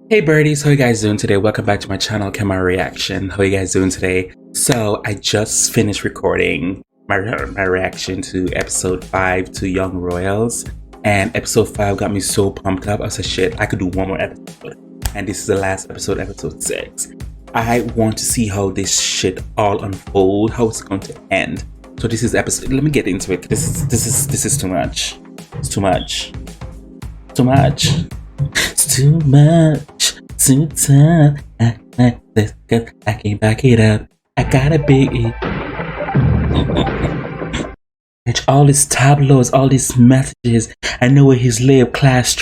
Hey birdies, how you guys doing today? Welcome back to my channel, Kemari Reaction. How you guys doing today? So I just finished recording my reaction to episode 5 to Young Royals, and episode 5 got me so pumped up. I said, shit, I could do one more episode, and this is the last episode, episode 6. I want to see how this shit all unfold, how it's going to end. So this is episode. Let me get into it. This is too much. It's too much. Too much. It's too much. Too tough. I can't back it up. I gotta be. All these tableaus, all these messages. I know where he's lived. Class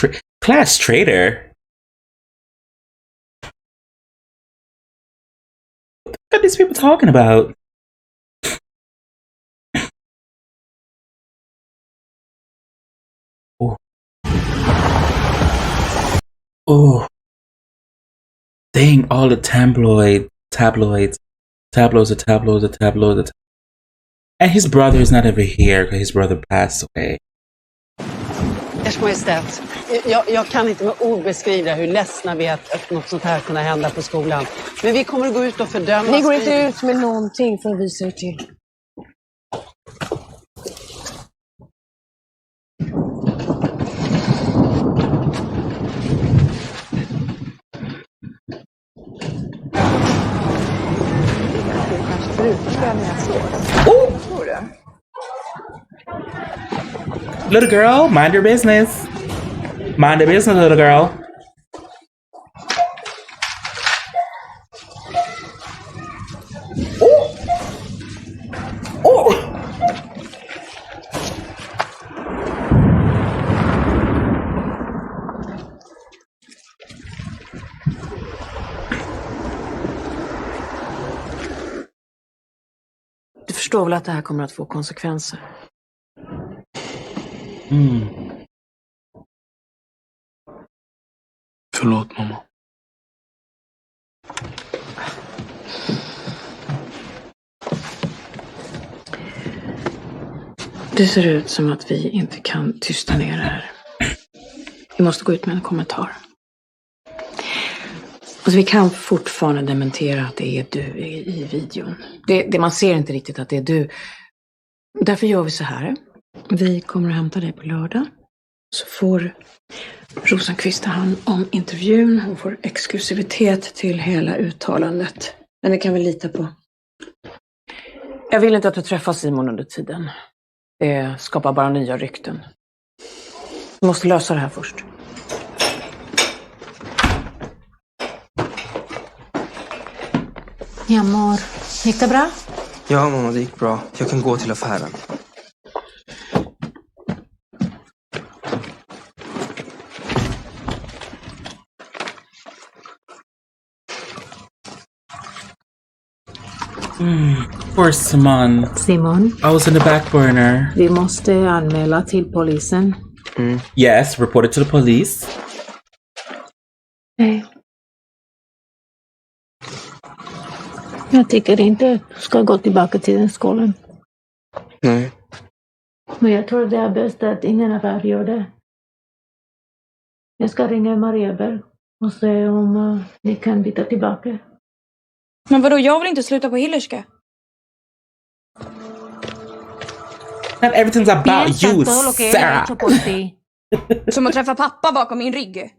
traitor. What are these people talking about? Oh. Oh. Dang, all the tabloids. And his brother is not ever here because his brother passed away. Ers Majestät, jag kan inte med ord beskriva hur ledsna vi är att något sånt här kunna hända på skolan. Men vi kommer att gå ut och fördöma. Ni går inte ut med någonting för att visa er till. Little girl, mind your business. Mind your business, little girl. Oh! Oh! Du förstår väl att det här kommer att få konsekvenser? Förlåt, mamma. Det ser ut som att vi inte kan tysta ner det här. Vi måste gå ut med en kommentar. Alltså, vi kan fortfarande dementera att det är du i videon. Det man ser inte riktigt att det är du. Därför gör vi så här. Vi kommer att hämta dig på lördag. Så får Rosenqvist ta hand om intervjun. Hon får exklusivitet till hela uttalandet. Men det kan vi lita på. Jag vill inte att du träffar Simon under tiden. Det skapar bara nya rykten. Vi måste lösa det här först. Ja, mor. Gick det bra? Ja, mamma, det gick bra. Jag kan gå till affären. Poor Simon. Simon, I was in the back burner. vi måste anmäla till polisen. Yes, report it to the police. Nej. Jag tycker inte att du ska gå tillbaka till den skolan. Nej. Men jag tror det är bäst att ingen av er gör det. Jag ska ringa Mariaberg och se om ni kan byta tillbaka. Men vadå, jag vill inte sluta på Hillerska. Not everything's about you, Sarah. Som att träffa pappa bakom min rygg.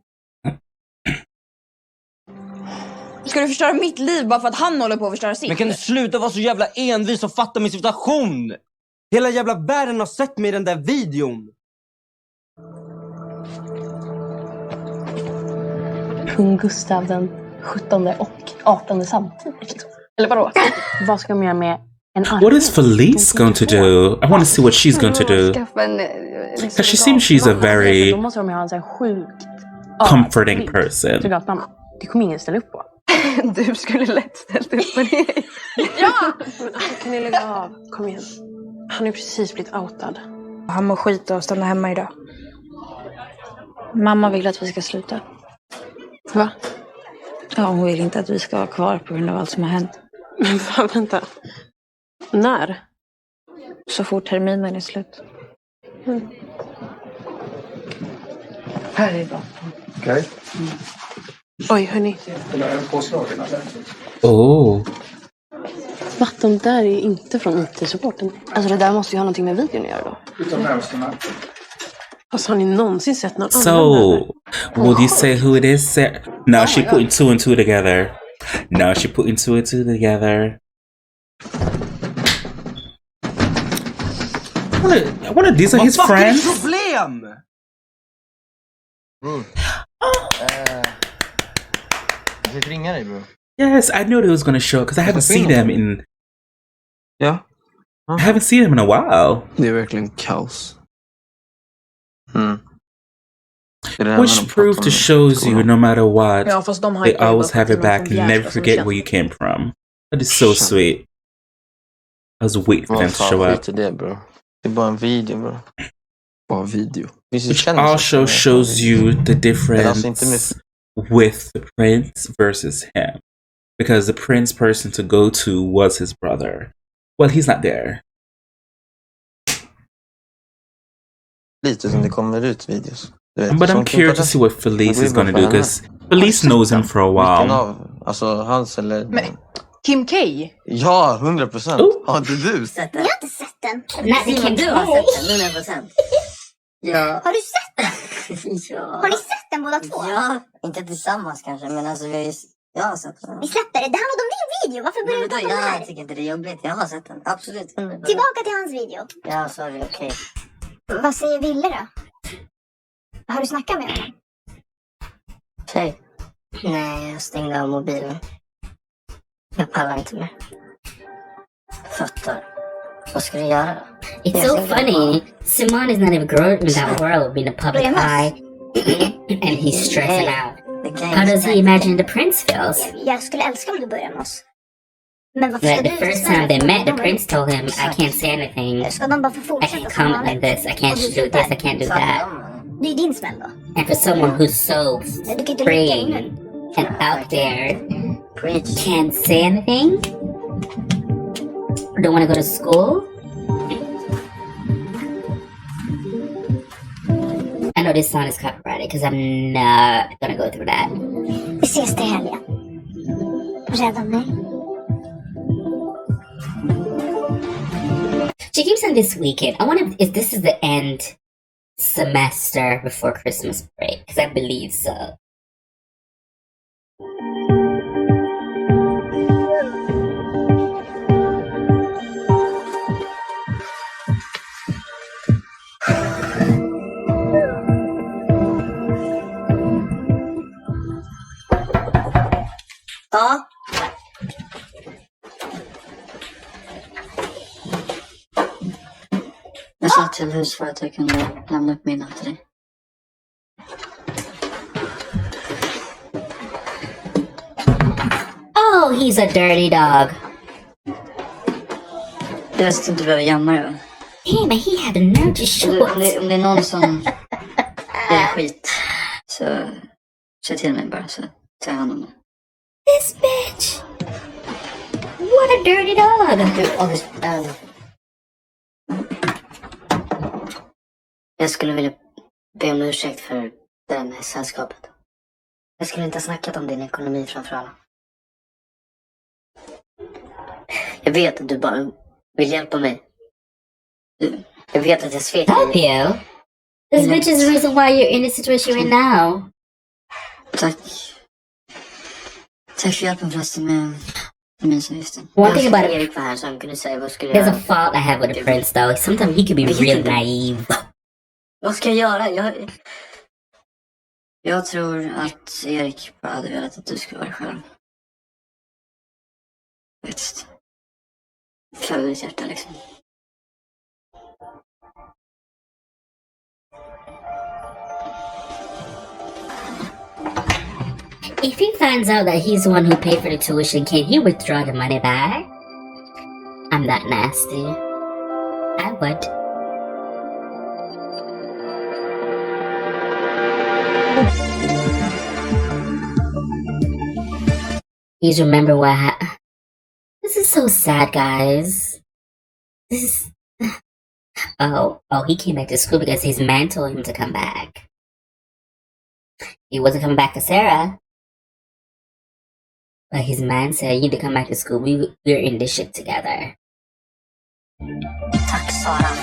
Ska du förstöra mitt liv bara för att han håller på att förstöra sitt? Men kan du sluta vara så jävla envis och fatta min situation? Hela jävla världen har sett mig i den där videon. Kung Gustav den 17 och 18 samtidigt. Eller vadå? Vad ska man göra med en armé? What is Felice going to do? I want to see what she's going to do. Because she seems she's a very Då måste de ha en sån här sjukt comforting person. Det kommer ingen ställa upp på. Du skulle lätt ställt upp på det. Ja! Kan ni lägga av? Kom igen. Han är precis blivit outad. Han mår skit och stanna hemma idag. Mamma vill att vi ska sluta. Va? Ja, hon vill inte att vi ska vara kvar på grund av allt som har hänt. Men vänta. När? Så fort terminen är slut. Här är datorn. Okej. Oj, hörni. Oh. Va? De där är inte från IT-supporten. Alltså det där måste ju ha någonting med videon att göra då. Alltså har ni någonsin sett någon annan So, would you say who it is? No, she putting two and two together. No, she putting two and two together. I wonder these are his friends. Vad fuck är problem? Jag fick ringa dig, bro. Yes, I knew they was gonna show because I haven't seen them in. Ja. I haven't seen them in a while. Det är verkligen kaos. Which proof to shows you no matter what, Ja, fast de they always have your back and never forget where you came from. That is so sweet. I was waiting for them to show up. Det, bro. Det är bara en video, bro. Bara video. Which also shows you the difference with the prince versus him. Because the prince person to go to was his brother. Well, he's not there. Lite som det kommer ut videos. But I'm curious to see what Felice is gonna do because Felice knows him for a while. Alltså hans eller... Men Kim K? Ja, 100%. Har inte du? Jag har inte sett den. Nej, Kim, du har sett den, 100%. Ja. Har du sett den? Ja. Har ni sett den båda två? Ja, inte tillsammans kanske, men alltså jag har sett den. Vi släppte det. Det handlade om din video. Varför börjar du prata om det här? Jag tycker inte det är jobbigt. Jag har sett den. Absolut. Tillbaka till hans video. Ja, sorry. Okej. Vad säger Ville då? Har du snackat med honom? Okej. Nej, jag stängde av mobilen. Jag pallar inte mer. Fötter. Vad ska du göra då? It's so funny. Simon is not even growing in that world, being a public eye, and he's stressing out. How does he imagine the prince feels? Jag skulle älska om du börjar med oss. Men varför ska Like du the first time they met, the prince told him, "I can't say anything. Ska de bara få I fortsätta can't som comment vanligt? like this. I can't do this. I can't do that." Det är din smäll då. And for someone who's so Du kan inte free leka in and out there, can't say anything, don't want to go to school. I know this song is copyrighted because I'm not gonna go through that. Vi ses till helgen. Rädda mig. She keeps on this weekend. I wonder if this is the end semester before Christmas break, because I believe so. Ja. Jag sa till hus för att jag kunde lämna upp middag till dig. Oh, he's a dirty dog. Du vet att du inte behöver gömma dig, va? Hey, but he had the nerve to show Om det är någon som gör skit, så säg till mig bara så tar jag hand om det. this bitch. What a dirty dog. Du, August, jag skulle vilja be om ursäkt för det med sällskapet. Jag skulle inte ha snackat om din ekonomi framför alla. Jag vet att du bara vill hjälpa mig. Jag vet att jag svek Help you? This bitch is the reason why you're in the situation you're in now. Tack. Tack för hjälpen förresten med terminsavgiften. One thing about it, Erik var här så han kunde säga vad skulle there's jag a fault I have with the prince though. Sometimes he could be real naive. Vad ska jag göra? Jag tror att Erik bara hade velat att du skulle vara själv. Vet. För ditt hjärta liksom. If he finds out that he's the one who paid for the tuition, can he withdraw the money back? I'm that nasty. I would. Please remember what happened. This is so sad, guys. This is... Oh, he came back to school because his man told him to come back. He wasn't coming back to Sarah. his man said, you need to come back to school. We're in this shit together. Tack Sara.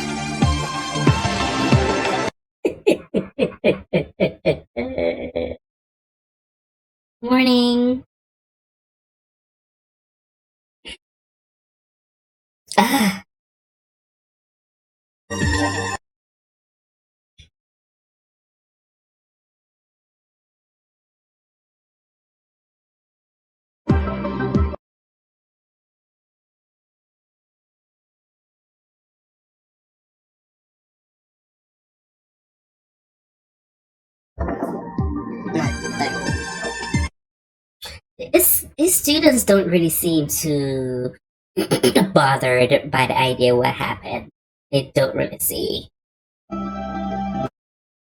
Morning. Ah. His students don't really seem too bothered by the idea what happened. They don't really see.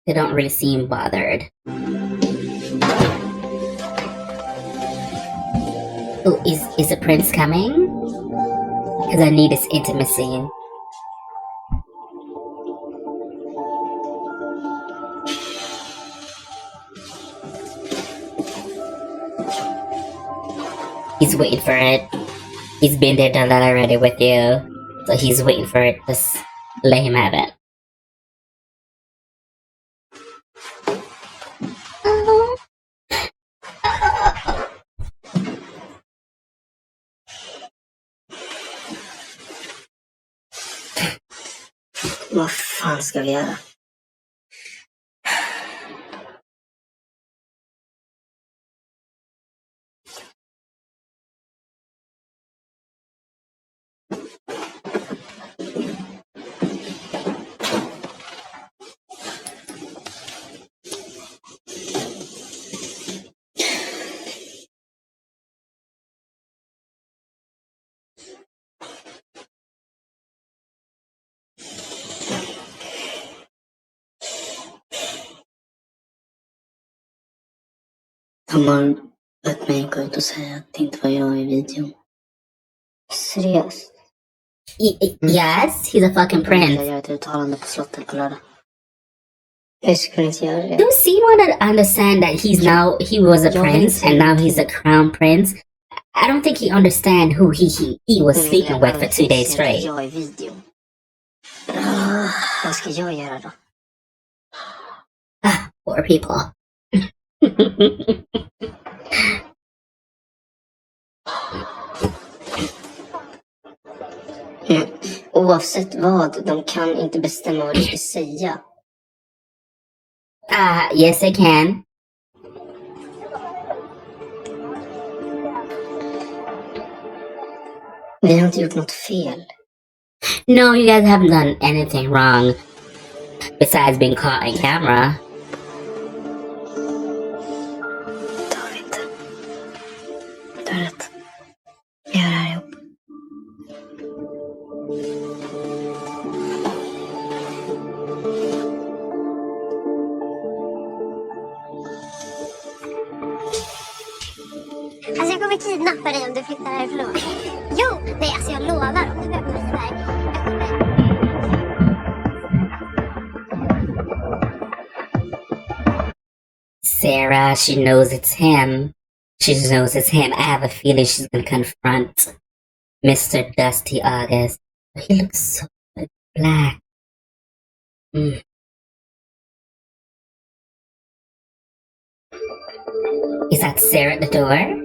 They don't really seem bothered. Oh, is the prince coming? Because I need his intimacy. He's waiting for it. He's been there, done that already with you. So he's waiting for it. Just let him have it. Vad fan ska vi göra? De har bett mig gå ut och säga att det inte var jag i videon. Seriöst? Yes, he's a fucking prince. Jag gör ett uttalande på slottet på lördag. Jag skulle inte göra det. Does he want to understand that he was a prince and now he's a crown prince? I don't think he understand who he was speaking with for 2 days straight. Jag i videon. Vad ska jag göra då? Poor people. Oavsett vad, de kan inte bestämma vad du ska säga. Yes, they can. Vi har inte gjort något fel. No, you guys haven't done anything wrong besides being caught on camera. Det har vi inte. Du har rätt. Vi gör det här ihop. Alltså jag kommer kidnappa dig om du flyttar härifrån. Jo, nej alltså jag lovar. Om du börjar bli där. Sarah, she knows it's him. She knows it's him. I have a feeling she's gonna confront Mr. Dusty August. He looks so black. Is that Sarah at the door?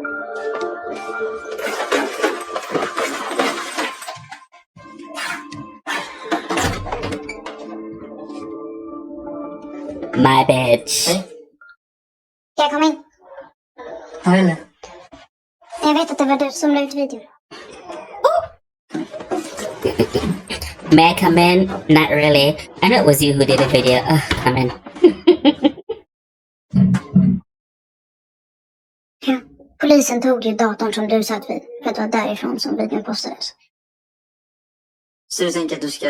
My bitch. Ska jag komma in? Ja, eller? Jag vet att det var du som la ut videon. May I come in? Not really. I know it was you who did the video. Come in. Ja, polisen tog ju datorn som du satt vid. För att det var därifrån som videon postades. Så du tänker att du ska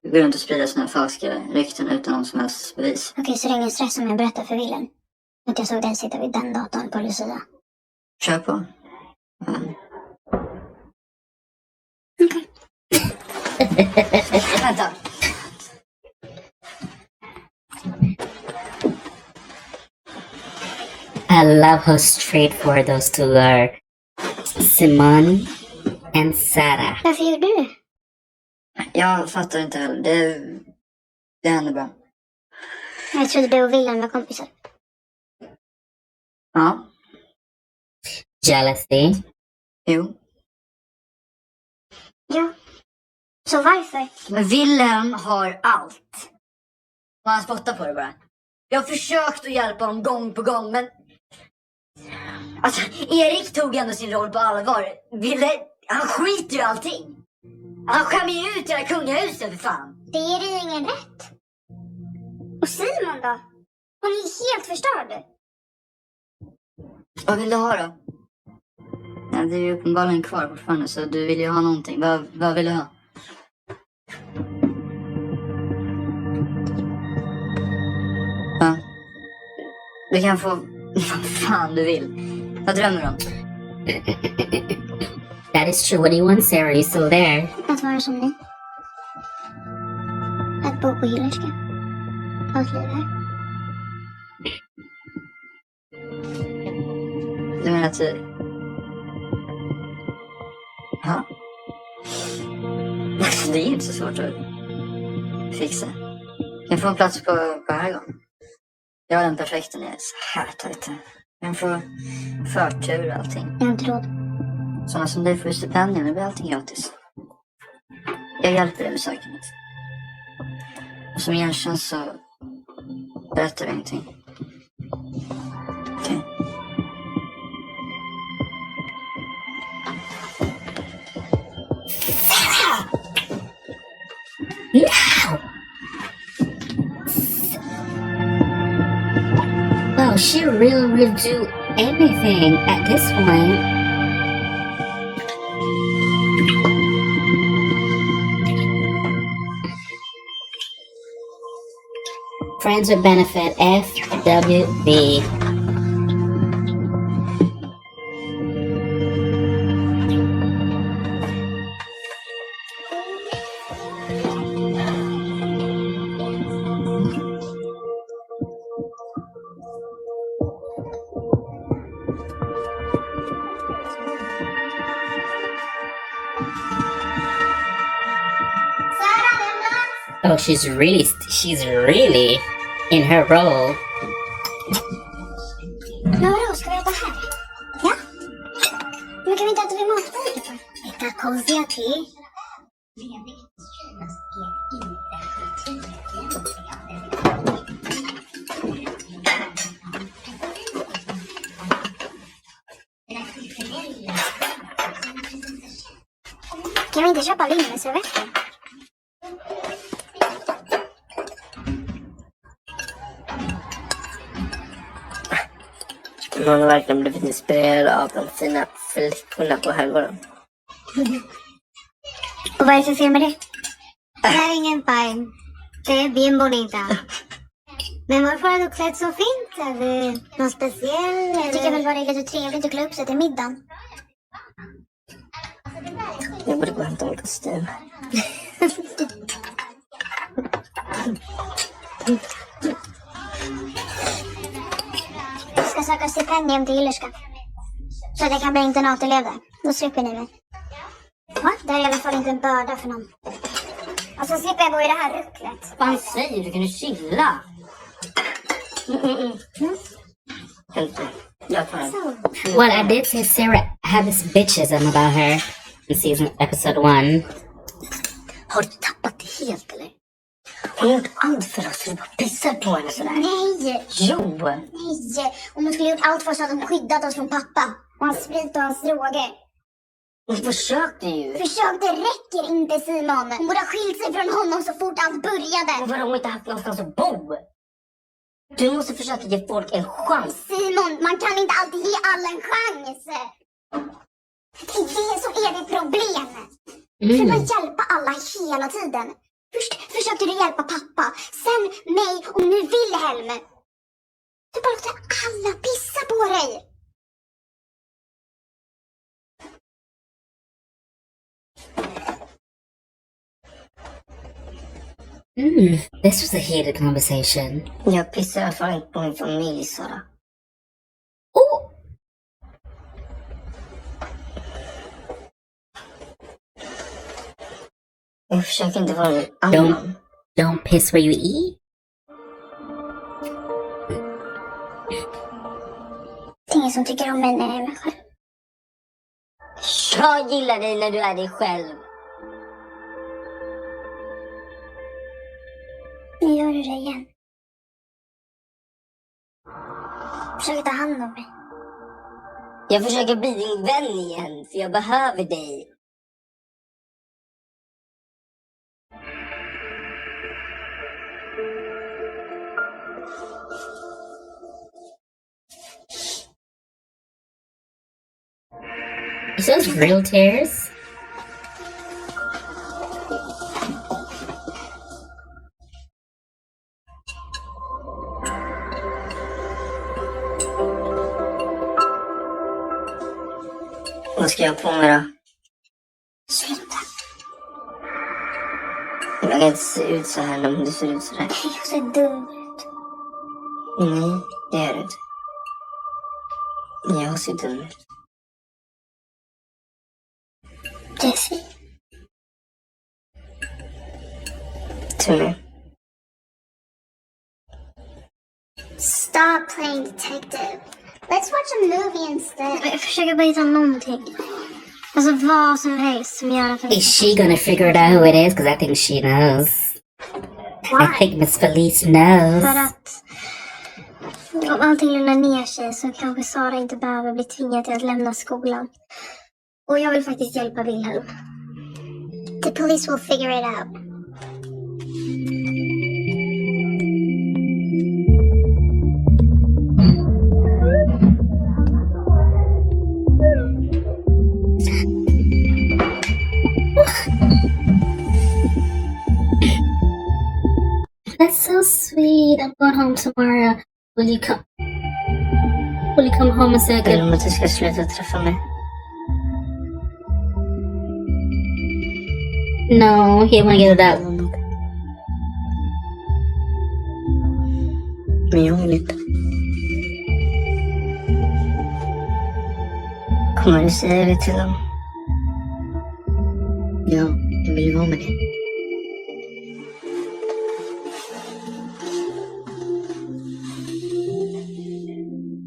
gå runt och sprida såna här falska rykten utan någon som helst bevis? Okej, så det är ingen stress om jag berättar för Wilhelm att jag såg dig sitta vid den datorn på Lucia. Kör på. Okej. Vänta. I love how straightforward those two are. Simone and Sarah. Varför gjorde du det? Jag fattar inte heller. Det hände bara. Jag trodde du och William var kompisar. Ja. Jealousy. Jo. Ja. Så varför? Men Wilhelm har allt. Och han spottar på det bara. Jag har försökt att hjälpa honom gång på gång, men... Alltså, Erik tog ändå sin roll på allvar. Han skiter ju i allting. Han skämmer ju ut hela kungahuset, för fan. Det ger dig ingen rätt. Och Simon då? Hon är helt förstörd. Vad vill du ha då? Ja, det är ju uppenbarligen kvar fortfarande, så du vill ju ha någonting. Vad vill du ha? Ja. Du kan få vad fan du vill. Vad drömmer du om? That is true. What do you want, Sarah? Are you still there? Att vara som ni. Att bo på Hillerska. Allt liv här. Du menar att du... Ja. Det är inte så svårt att fixa. Jag kan få en plats på Herrgården. Jag har den perfekta när jag är så här tajt. Jag kan få förtur och allting. Jag har inte råd. Sådana som dig får ju stipendium, det blir allting gratis. Jag hjälper dig med sökandet. Och som gentjänst så berättar du ingenting. Okej. No! Well, she really will do anything at this point. Friends with benefit, FWB. Oh, she's really in her role. Laura, ska vi äta här? Ja. Men kan vi inte äta vid matbordet då? Hitta konstiga till. Kan vi inte köpa linneservetter? Man har verkligen blivit inspirerad av de fina flickorna på Herrgården. Och vad är det för fel med det? Det här är ingen fine. Det är bien bonita. Men varför har du klätt så fint? Är det någon speciell? Jag tycker väl bara det är lite trevligt att klä upp sig till middagen. Jag borde gå och hämta min kostym. Jag ska söka stipendium till Hillerska. Så att jag kan bli internatelev där. Då slipper ni mig. Va? Det här är i alla fall inte en börda för någon. Alltså slipper jag gå i det här rucklet. Vad säger du? Kan du chilla? Well, I did say Sarah had this bitchism about her in episode 1. Har du tappat det helt eller? Hon har gjort allt för oss, du bara pissar på henne sådär. Nej! Jo! Nej! Om hon skulle gjort allt för oss så hade hon skyddat oss från pappa. Och hans sprit och hans droger. Hon försökte ju. Försök, det räcker inte Simon. Hon borde ha skilt sig från honom så fort allt började. Och har hon inte haft någonstans att bo? Du måste försöka ge folk en chans. Simon, man kan inte alltid ge alla en chans. Det är det som är det problem. För man hjälpa alla hela tiden. Först försökte du hjälpa pappa, sen mig och nu Wilhelm. Du bara låter alla pissa på dig. This was a heated conversation. Jag pissar i alla fall inte på min familj, Sara. Oh! Jag försöker inte vara en annan. Don't piss where you eat? Det är ingen som tycker om mig när jag är mig själv. Jag gillar dig när du är dig själv. Nu gör du det igen. Försöker ta hand om mig. Jag försöker bli din vän igen, för jag behöver dig. Is those real tears? Vad ska jag på mig då? Sluta. Jag kan inte se ut så här om du ser ut så där. Jag ser dum ut. Nej, det gör du inte. Jag ser dum ut. Jessie. Timmy. Stop playing detective. Let's watch a movie instead. Jag försöker bara hitta någonting. Alltså vad som helst som gör att... Is she gonna figure it out who it is? Because I think she knows. Why? I think Miss Felice knows. För att om allting lugnar ner sig så kanske Sara inte behöver bli tvingad till att lämna skolan. Och jag vill faktiskt hjälpa Wilhelm. The police will figure it out. That's so sweet. I'm going home tomorrow. Will you come? Will you come home and say Vill good? du att du ska sluta träffa mig? No, he wanna get it out. Men jag vill inte. Kommer du säga det till dem? Ja, jag vill vara med dig.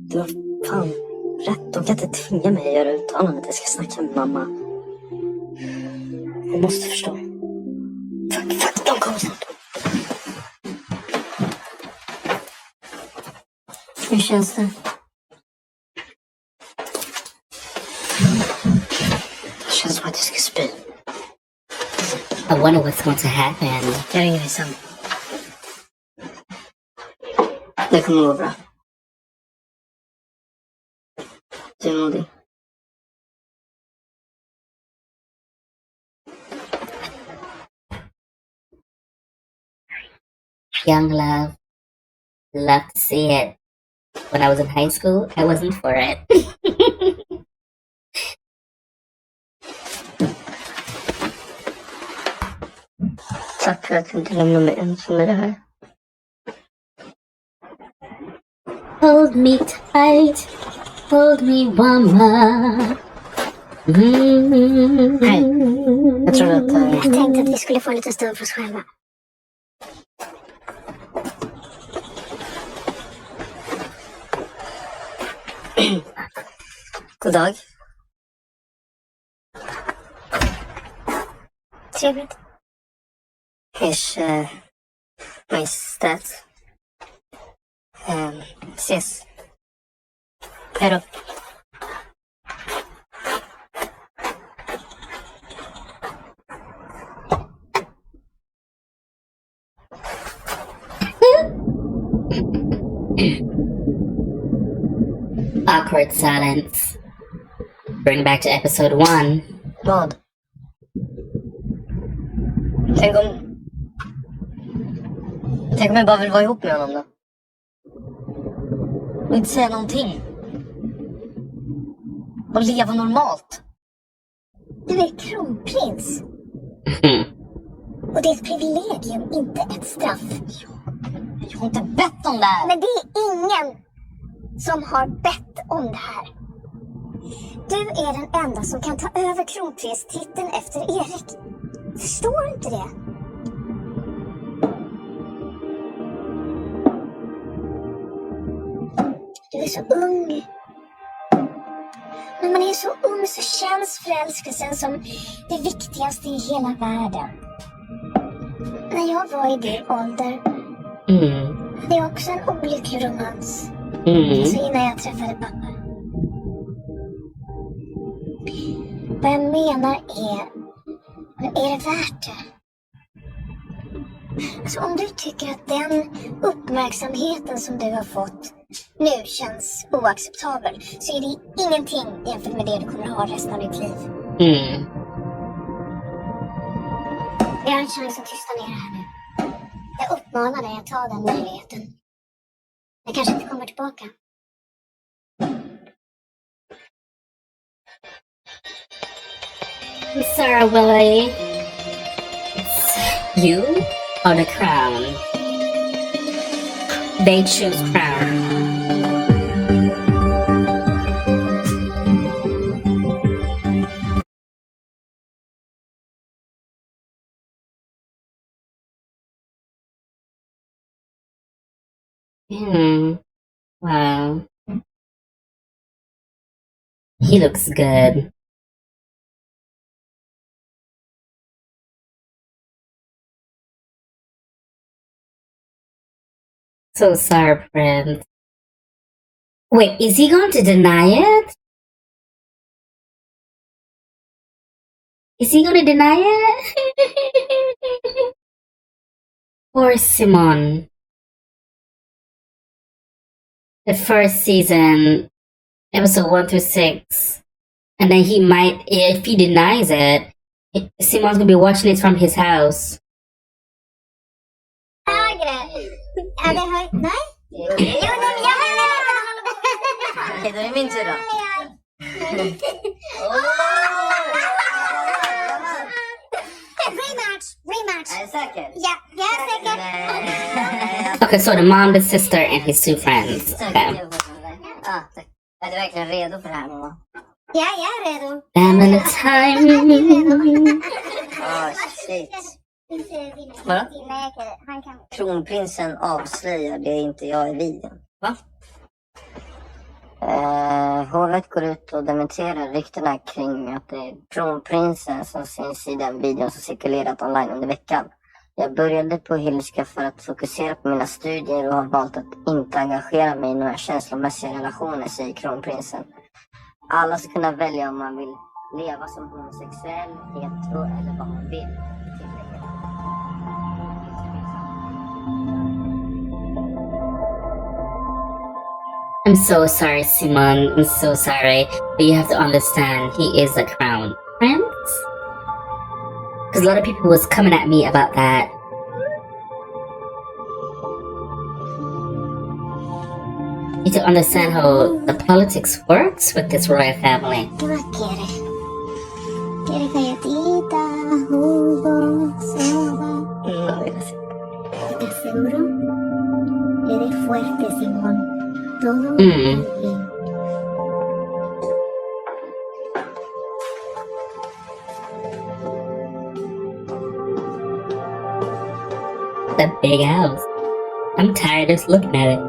Du har fan rätt. De kan inte tvinga mig att göra uttalanden att jag ska snacka med mamma. Jag måste förstå. Fuck, de kommer snart. Hur känns det? Det känns som att jag ska spy. I wonder what's going to happen. Jag ringer dig sen. Det kommer gå bra. Du är modig. Young love. Love to see it. When I was in high school, I wasn't for it. Tack för att du inte lämnar mig ensam med det här. Hold me tight. Hold me one more. Nej, jag tror att... Jag tänkte att vi skulle få en liten stund för oss själva. God dag. Trevligt. Ers majestät. Ses. Hej då. Awkward silence. Bring back to episode 1. Vad? Tänk om jag bara vill vara ihop med honom då? Och inte säga någonting. Och leva normalt. Du är kronprins. Och det är ett privilegium, inte ett straff. Jag har inte bett om det här. Men det är ingen som har bett om det här. Du är den enda som kan ta över kronprinstiteln efter Erik. Förstår du inte det? Du är så ung. När man är så ung så känns förälskelsen som det viktigaste i hela världen. När jag var i din ålder hade jag också en olycklig romans. Så innan jag träffade pappa. Vad jag menar är det värt det? Alltså om du tycker att den uppmärksamheten som du har fått nu känns oacceptabel så är det ingenting jämfört med det du kommer ha resten av ditt liv. Jag har en chans att tysta ner det här nu. Jag uppmanar dig att ta den möjligheten. Jag kanske inte kommer tillbaka. Sarah Willie, it's you or the crown? They choose crown. Wow. He looks good. So sorry, Prince. Wait, is he going to deny it? Is he going to deny it? Poor Simon. The first season, episode 1 through 6. And then he might, if he denies it, Simon's gonna be watching it from his house. Ja, det har... Nej? Jo, nej, men jag Okej, då är det min tur då. Rematch. Är du säker? Ja, jag är säker. Okay, so the mom, the sister, and his two friends. Okay. Ja, tack. Är du verkligen redo för det här, mamma? Ja, jag är redo. I'm in a time. Shit. Vadå? Kronprinsen avslöjar det inte jag i videon. Va? Hovet går ut och dementerar ryktena kring att det är kronprinsen som syns i den videon som cirkulerat online under veckan. Jag började på Hilska för att fokusera på mina studier och har valt att inte engagera mig i några känslomässiga relationer, säger kronprinsen. Alla ska kunna välja om man vill leva som homosexuell, hetero eller vad man vill. I'm so sorry, Simon. I'm so sorry. But you have to understand, he is the crown prince. Because a lot of people was coming at me about that. You need to understand how the politics works with this royal family. ¿Qué más quieres? ¿Quieres galletita, jugo, soda? No, gracias. ¿Estás seguro? Eres fuerte, Simón. Todo está bien. The big house. I'm tired of looking at it.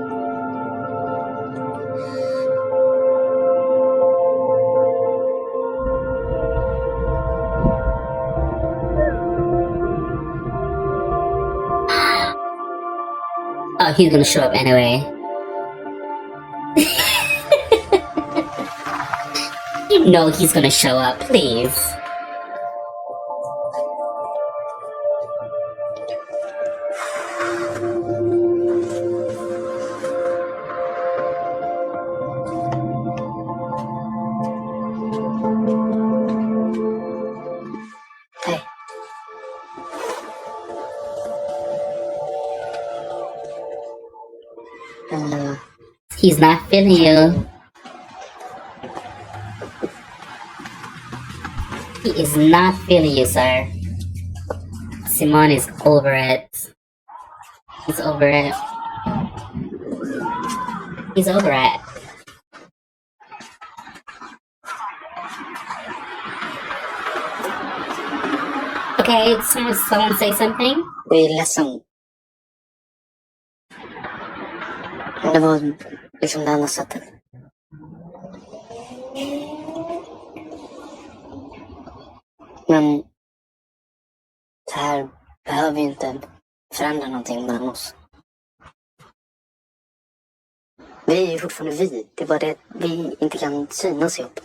Oh, he's gonna show up anyway. You know he's gonna show up, please. Hey. He's not feeling you. He is not feeling you, sir. Simon is over it. He's over it. He's over it. okay? Someone say something? Jag är ledsen. Det var liksom det enda sättet. Men det här behöver ju inte förändra någonting mellan oss. Vi är ju fortfarande vi. Det är bara det att vi inte kan synas ihop.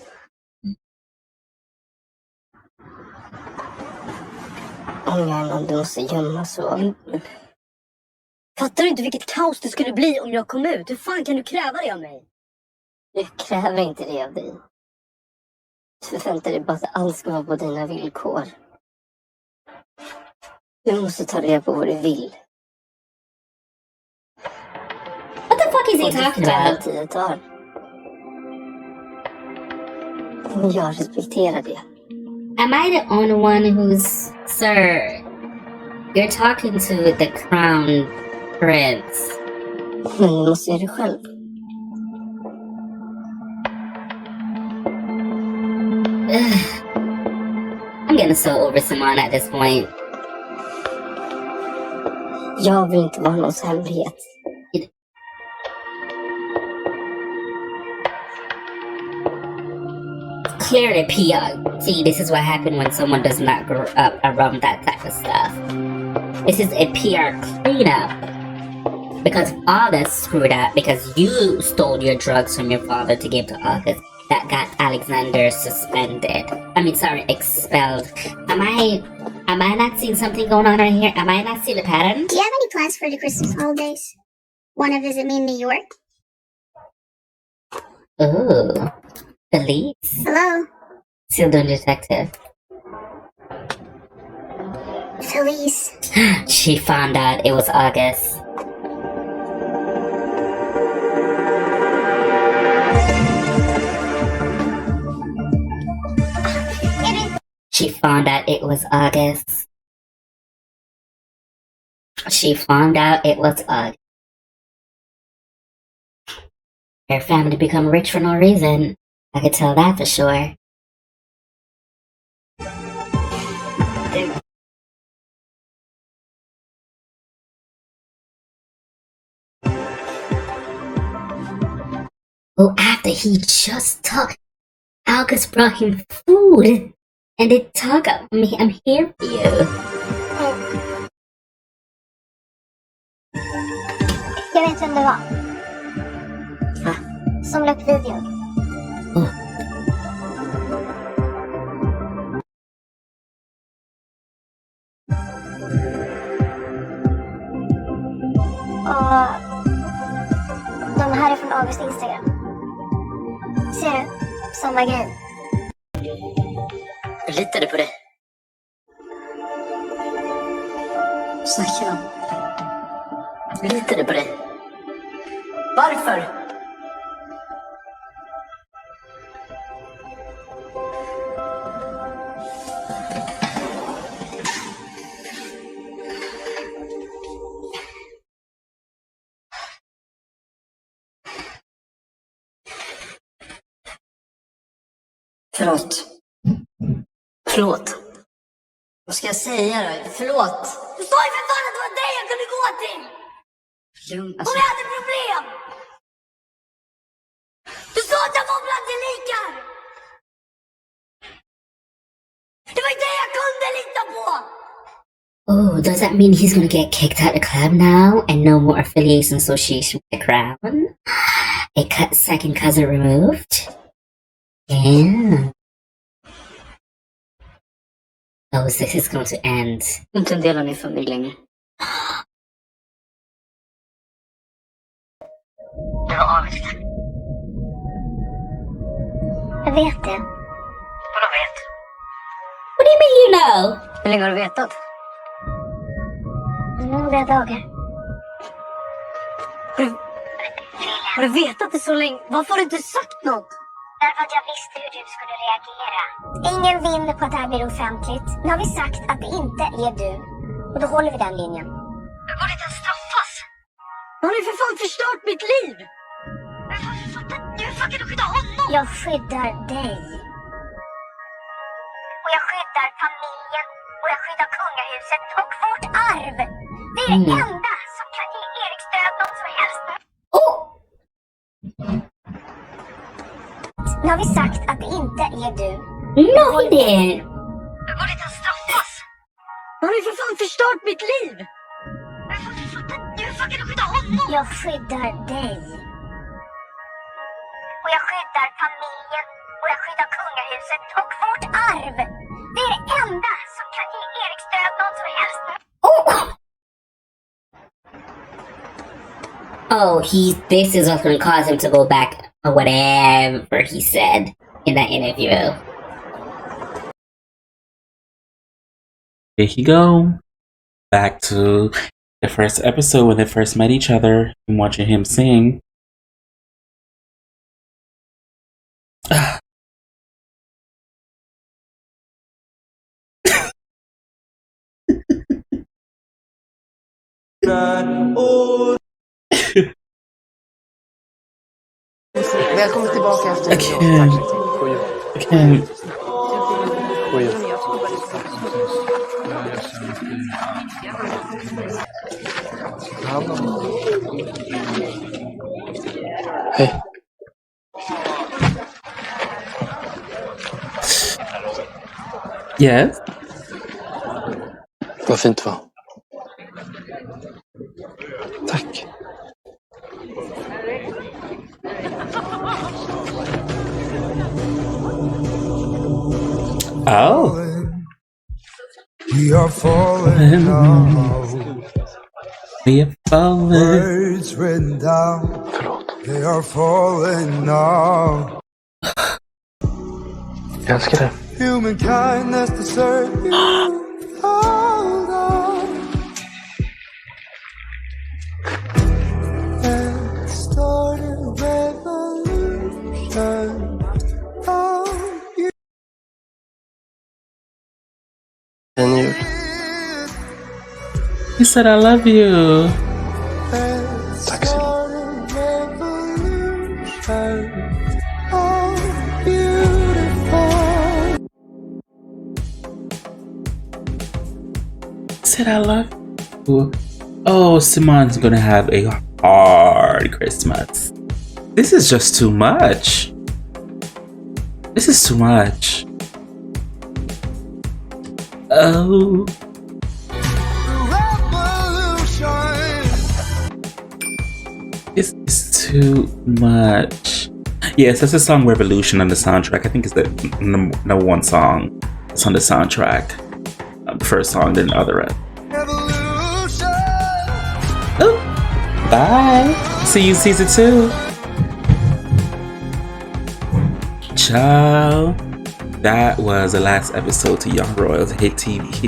Om jag är någon du måste gömma så... Fattar du inte vilket kaos det skulle bli om jag kom ut? Hur fan kan du kräva det av mig? Jag kräver inte det av dig. Du förväntar dig bara att allt ska vara på dina villkor. Du måste ta reda på vad du vill. What the fuck is he talking about? Tiden tar. Men jag respekterar det. Am I the only one who's... Sir, you're talking to the crown prince. Men du måste göra det själv. I'm getting so over Simone at this point. Jag vill inte vara någons hemlighet. Clearly, PR. See, this is what happened when someone does not grow up around that type of stuff. This is a PR cleanup. Because August screwed up because you stole your drugs from your father to give to August. That got Alexander suspended. Expelled. Am I not seeing something going on right here? Am I not seeing the pattern? Do you have any plans for the Christmas holidays? Want to visit me in New York? Ooh. Police? Hello? Still doing detective. Police. She found out it was August. She found out it was August. She found out it was August. Her family become rich for no reason. I could tell that for sure. Well, after he just took, August brought him food. And they talk of me, I'm here for you. Jag vet vem det var. Som la upp videon. Och de här är från Augusts Instagram. Ser du? Samma grej. Jag litade på det. Snackar om. Jag litade på det. Varför? Förlåt. Vad ska jag säga då? Förlåt. Du sa ju för fan att det var dig jag kunde gå till! Om jag hade problem! Du sa att jag var bland gelikar! Det var ju det jag kunde lita på! Oh, does that mean he's gonna get kicked out of the club now and no more affiliation association with the crown? A second cousin removed? Yeah. Oh, so this is going to end. Inte en del av min familj längre. Jag har avvecklat. Jag vet det. Vadå vet? What do you mean you know? Hur länge har du vetat? Några dagar. Har du vetat det så länge? Varför har du inte sagt något? Därför att jag visste hur du skulle reagera. Ingen vinner på att det här blir offentligt. Nu har vi sagt att det inte är du. Och då håller vi den linjen. Du borde inte straffas. Han har ju för fan förstört mitt liv. Hur fan kan du skydda honom? Jag skyddar dig. Och jag skyddar familjen. och jag skyddar kungahuset och vårt arv. Det är det enda som kan ge Erik stöd något som helst. Nu har vi sagt att det inte är du. No, he didn't. Du borde inte straffas. Han har ju för fan förstört mitt liv. Du är fucking skydda honom. Jag skyddar dig. Och jag skyddar familjen. Och jag skyddar kungahuset och vårt arv. Det är det enda som kan ge Erik stöd något som helst. Oh, this is what's gonna cause him to go back or whatever he said in that interview. Here you go. Back to the first episode when they first met each other and watching him sing. Välkommen tillbaka efter I can't. Hej. Yes. Vad fint det var. Tack. Oh. We are falling now. We are falling. Words written down. They are falling now. Jag älskar det. Human kindness deserve you. Hold on. Let's start a revolution. Oh, you. En jul. He said I love you. Tack så mycket. Said I love you. Oh, Simon's gonna have a hard Christmas. This is just too much. This is too much. Oh. This is too much. Yes, that's the song Revolution on the soundtrack. I think it's the number one song. It's on the soundtrack. The first song, then the other. Oh, bye. See you season 2. Ciao. That was the last episode to Young Royals, a hit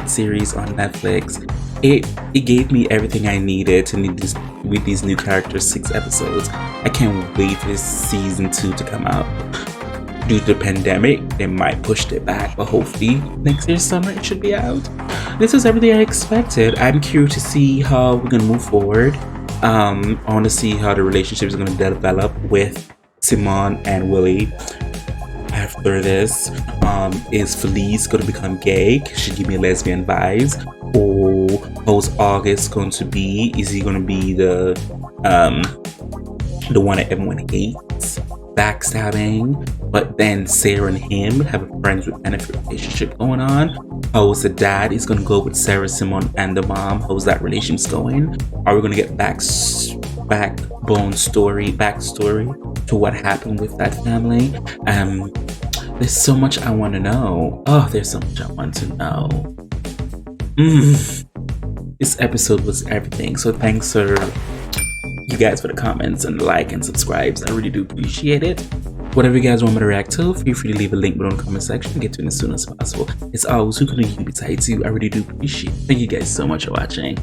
series on Netflix. It gave me everything I needed to need this with these new characters. 6 episodes. I can't wait for this season 2 to come out. Due to the pandemic, they might push it back, but hopefully next year's summer it should be out. This was everything I expected. I'm curious to see how we're gonna move forward. I want to see how the relationship is gonna develop with Simon and Willie. After this, is Felice gonna become gay? She give me lesbian vibes. Or how's August going to be? Is he gonna be the one that everyone hates? Backstabbing, but then Sarah and him have a friends with benefit relationship going on. How's the dad is gonna go with Sarah, Simon, and the mom? How's that relationship going? Are we gonna get backstory to what happened with that family? There's so much I want to know. Oh, there's so much I want to know. This episode was everything. So thanks for you guys for the comments and the like and subscribes. I really do appreciate it. Whatever you guys want me to react to, feel free to leave a link below in the comment section and get to it as soon as possible. It's always who can you besides you. I really do appreciate it. Thank you guys so much for watching.